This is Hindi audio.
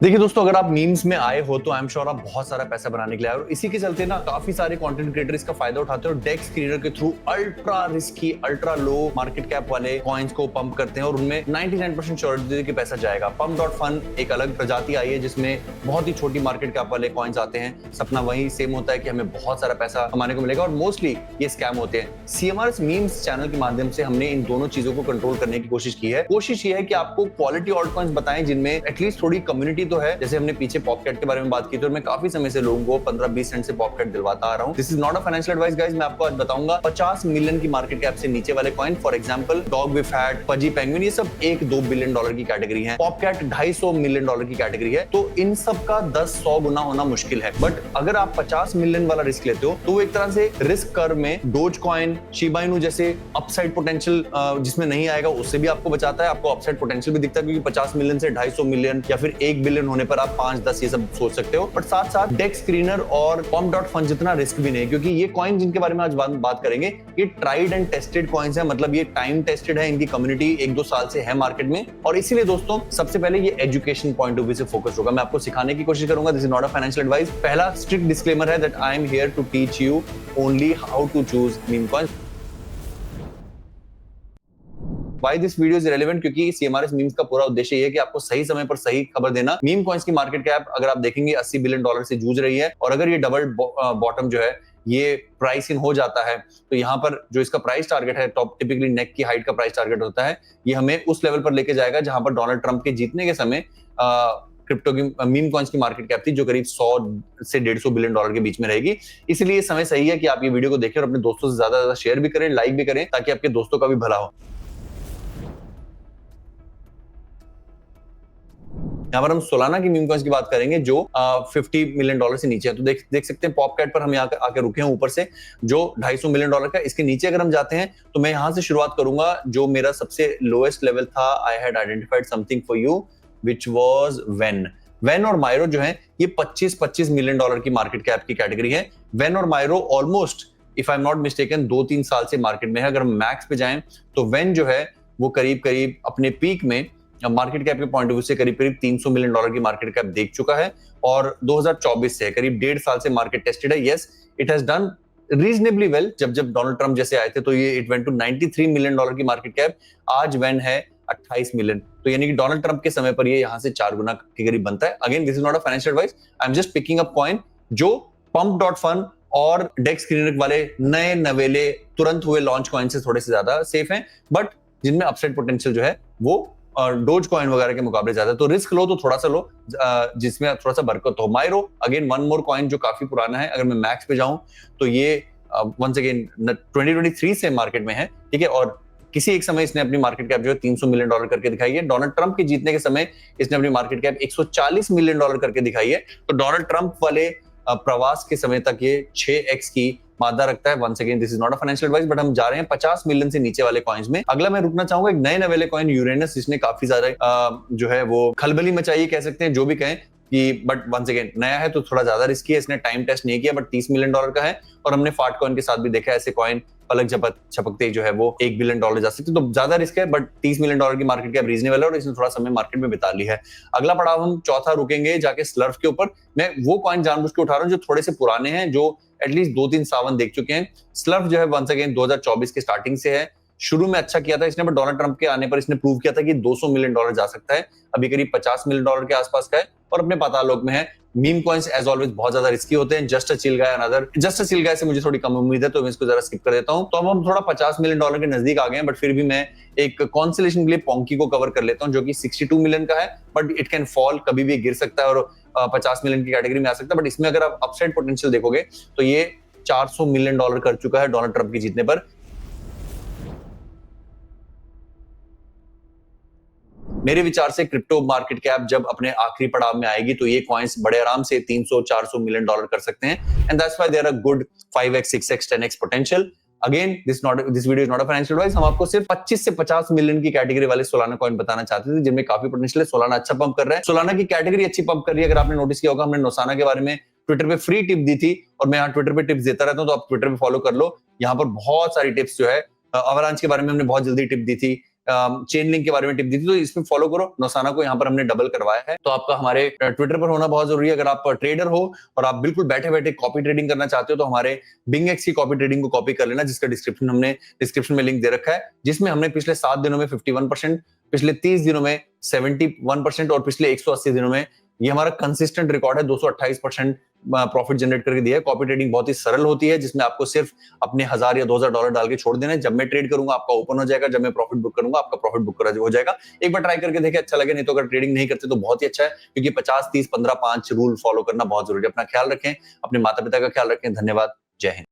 देखिए दोस्तों, अगर आप मीम्स में आए हो तो आई एम श्योर आप बहुत सारा पैसा बनाने के लिए आए हो। इसी के चलते ना काफी सारे कंटेंट क्रिएटर इसका फायदा उठाते हैं और डेक्स स्क्रीनर के through ultra risky, ultra low market cap वाले कॉइन्स को पंप करते हैं और उनमें 99% श्योरिटी के पैसा जाएगा। पंप डॉट फन एक अलग प्रजाति आई है जिसमें बहुत ही छोटी मार्केट कैप वाले कॉइन्स आते हैं। सपना वही सेम होता है कि हमें बहुत सारा पैसा कमाने को मिलेगा और मोस्टली ये स्कैम होते हैं। सीएमआरएस मीम्स चैनल के माध्यम से हमने इन दोनों चीजों को कंट्रोल करने की कोशिश की है। कोशिश ये है कि आपको क्वालिटी ऑल्ट कॉइन्स बताएं जिनमें एटलीस्ट थोड़ी कम्युनिटी तो है। जैसे हमने पीछे पॉपकैट के बारे में बात की थी और मैं काफी समय से लोगों को 15-20 सेंट से पॉपकैट दिलवाता आ रहा हूं। This is not a financial advice guys. मैं आपको आज बताऊंगा 50 मिलियन की मार्केट कैप से नीचे वाले coin, for example dog with hat, fuzzy penguin, ये सब 1-2 बिलियन डॉलर की कैटेगरी है। पॉपकैट 250 मिलियन डॉलर की कैटेगरी है। तो इन सब का 10-100 गुना होना मुश्किल है। बट अगर आप 50 मिलियन वाला रिस्क लेते हो तो वो एक तरह से रिस्क कर्व में डोज कॉइन, शिबा इनू जैसे अपसाइड पोटेंशियल जिसमें नहीं आएगा उससे भी आपको बचाता है। आपको अपसाइड पोटेंशियल भी दिखता है क्योंकि 50 मिलियन से 250 मिलियन या फिर 1 बिलियन होने पर आप 5-10 ये सब सोच सकते हो। बट साथ साथ डेक्स स्क्रीनर और पंप डॉट फन जितना रिस्क भी नहीं, क्योंकि ये कॉइन जिनके बारे में आज बात करेंगे ये ट्राइड एंड टेस्टेड कॉइन्स है। मतलब ये टाइम टेस्टेड है, इनकी कम्युनिटी 1-2 साल से है मार्केट में। और इसीलिए दोस्तों सबसे पहले ये एजुकेशन पॉइंट ऑफ व्यू से फोकस होगा। मैं आपको सिखाने की कोशिश करूंगा। This is not a financial advice. पहला स्ट्रिक्ट डिस्क्लेमर है that I am here to teach you only how to choose meme coins. Why this video is relevant? क्योंकि सीएमआरएस मीम्स का पूरा उद्देश्य ये है कि आपको सही समय पर सही खबर देना। मीम कॉइन्स की मार्केट कैप अगर आप देखेंगे 80 बिलियन डॉलर से जूझ रही है और अगर ये डबल बॉटम जो है ये प्राइस इन हो जाता है तो यहाँ पर जो इसका प्राइस टारगेट है, टॉप टिपिकली नेक की हाइट का प्राइस टारगेट होता है, ये हमें उस लेवल पर लेके जाएगा जहां पर डोनाल्ड ट्रंप के जीतने के समय क्रिप्टो की मीम कॉइन्स की मार्केट कैप थी जो करीब 100 से 150 बिलियन डॉलर के बीच में रहेगी। इसलिए ये समय सही है कि आप ये वीडियो को देखें और अपने दोस्तों से ज्यादा शेयर भी करें, लाइक भी करें, ताकि आपके दोस्तों का भी भला हो। यहाँ पर हम सोलाना की मीम कॉइन्स की बात करेंगे जो 50 मिलियन डॉलर से नीचे है। तो देख सकते हैं पॉपकैट पर हम यहाँ आके रुके हैं ऊपर से जो 250 मिलियन डॉलर का। इसके नीचे अगर हम जाते हैं तो मैं यहाँ से शुरुआत करूंगा। जो मेरा सबसे लोएस्ट लेवल था, I had identified something for you which was when और मायरो जो है ये 25-25 मिलियन डॉलर की मार्केट कैप की कैटेगरी है। वेन और Miro almost, if I am not mistaken, 2-3 साल से मार्केट में है। अगर हम मैक्स पे जाएं तो वेन जो है वो करीब करीब अपने पीक में मार्केट कैप के पॉइंट ऑफ व्यू से करीब करीब 300 मिलियन डॉलर की मार्केट कैप देख चुका है और 2024 से करीब 1.5 साल से मार्केट टेस्टेड है। Yes, it has done reasonably well. जब डोनाल्ड ट्रंप जैसे आए थे तो ये it went to 93 million dollar की मार्केट कैप। आज वेन है 28 मिलियन। तो यानी कि डोनाल्ड ट्रंप के समय पर ये यहां से 4 गुना के करीब बनता है। Again this is not a financial advice, I am just picking up point जो पंप डॉट फन और डेक्स स्क्रीनर वाले नए नवेले तुरंत हुए लॉन्च कॉइन से थोड़े से ज्यादा सेफ हैं, बट जिनमें अपसाइड पोटेंशियल जो है वो और डोज कॉइन वगैरह के मुकाबले ज्यादा। तो रिस्क लो तो थोड़ा सा लो जिसमें थोड़ा सा बरकत हो। Miro again one more coin जो काफी पुराना है। अगर मैं मैक्स पे जाऊं तो ये वंस अगेन 2023 से मार्केट में है, ठीक है। और किसी एक समय इसने अपनी मार्केट कैप जो है 300 मिलियन डॉलर करके दिखाई है। डोनाल्ड ट्रंप के जीतने के समय इसने अपनी मार्केट कैप 140 मिलियन डॉलर करके दिखाई है। तो डोनाल्ड ट्रंप वाले प्रवास के समय तक ये 6x की मादा रखता है। Once again this is not a financial advice, but हम जा रहे हैं 50 मिलियन से नीचे वाले कॉइन्स में। अगला मैं रुकना चाहूंगा एक नए नवेले कॉइन यूरेनस, जिसने काफी ज्यादा जो है वो खलबली मचाई, कह सकते हैं, जो भी कहें कि, बट वंस अगेन नया है तो थोड़ा ज्यादा रिस्की है। इसने टाइम टेस्ट नहीं किया बट 30 मिलियन डॉलर का है। और हमने फाट कॉइन के साथ भी देखा ऐसे कॉइन पलक झपकते जो है वो 1 बिलियन डॉलर जा सकते। तो ज्यादा रिस्क है बट 30 मिलियन डॉलर की मार्केट कैप रीजनेबल है और इसने थोड़ा समय मार्केट में बिता ली है। अगला पड़ाव हम चौथा रुकेंगे जाके स्लर्फ के ऊपर। मैं वो कॉइन जानबूझ के उठा रहा हूँ जो थोड़े से पुराने हैं, जो एटलीस्ट 2-3 सावन देख चुके हैं। स्लर्फ जो है वंस अगेन 2024 के स्टार्टिंग से है। शुरू में अच्छा किया था इसने, बट डोनाल्ड ट्रंप के आने पर इसने प्रूव किया था कि 200 मिलियन डॉलर जा सकता है। अभी करीब 50 मिलियन डॉलर के आसपास का है और अपने पाताल लोक में है। मीम कॉइन्स एज ऑलवेज बहुत ज्यादा रिस्की होते हैं। Just a chill guy another, just a chill guy से मुझे थोड़ी कम उम्मीद है तो मैं इसको जरा स्किप कर देता हूं। तो अब हम थोड़ा 50 मिलियन डॉलर के नजदीक आ गए हैं, बट फिर भी मैं एक कॉन्सोलेशन के लिए पोंकी को कवर कर लेता हूं जो कि 62 मिलियन का है, बट इट कैन फॉल, कभी भी गिर सकता है और 50 मिलियन की कैटेगरी में आ सकता है। बट इसमें अगर आप अपसाइड पोटेंशियल देखोगे तो ये 400 मिलियन डॉलर कर चुका है डोनाल्ड ट्रंप के जीतने पर। मेरे विचार से क्रिप्टो मार्केट कैप जब अपने आखिरी पड़ाव में आएगी तो ये कॉइन्स बड़े आराम से 300-400 मिलियन डॉलर कर सकते हैं। And that's why there are good 5x 6x 10x potential. Again this video is not a financial advice. हम आपको सिर्फ 25 से 50 मिलियन की कैटेगरी वाले सोलाना कॉइन बताना चाहते थे जिनमें काफी पोटेंशियल है। सोलाना अच्छा पंप कर रहा है, सोलाना की कैटेगरी अच्छी पंप कर रही है। अगर आपने नोटिस किया होगा हमने नोसाना के बारे में ट्विटर पे फ्री टिप दी थी और मैं यहाँ ट्विटर पे टिप्स देता रहता हूँ, तो आप ट्विटर पे फॉलो कर लो। यहाँ पर बहुत सारी टिप्स जो है, अवलांच के बारे में हमने बहुत जल्दी टिप दी थी, चेन लिंक के बारे में टिप दी थी, तो इसमें फॉलो करो। नौसाना को यहाँ पर हमने डबल करवाया है। तो आपका हमारे ट्विटर पर होना बहुत जरूरी है। अगर आप ट्रेडर हो और आप बिल्कुल बैठे बैठे कॉपी ट्रेडिंग करना चाहते हो तो हमारे बिंगएक्स की कॉपी ट्रेडिंग को कॉपी कर लेना, जिसका डिस्क्रिप्शन में लिंक दे रखा है, जिसमें हमने पिछले 7 दिनों में 51%, पिछले 30 दिनों में 71% और पिछले 180 दिनों में, ये हमारा कंसिस्टेंट रिकॉर्ड है, 228% प्रॉफिट जनरेट करके दिया है। कॉपी ट्रेडिंग बहुत ही सरल होती है, जिसमें आपको सिर्फ अपने 1000 या $2000 डाल के छोड़ देना है। जब मैं ट्रेड करूंगा आपका ओपन हो जाएगा, जब मैं प्रॉफिट बुक करूंगा आपका प्रॉफिट बुक हो जाएगा। एक बार ट्राई करके देखें, अच्छा लगे, नहीं तो अगर ट्रेडिंग नहीं करते तो बहुत ही अच्छा है, क्योंकि 50 30 15 5 रूल फॉलो करना बहुत जरूरी है। अपना ख्याल रखें, अपने माता पिता का ख्याल रखें। धन्यवाद। जय हिंद।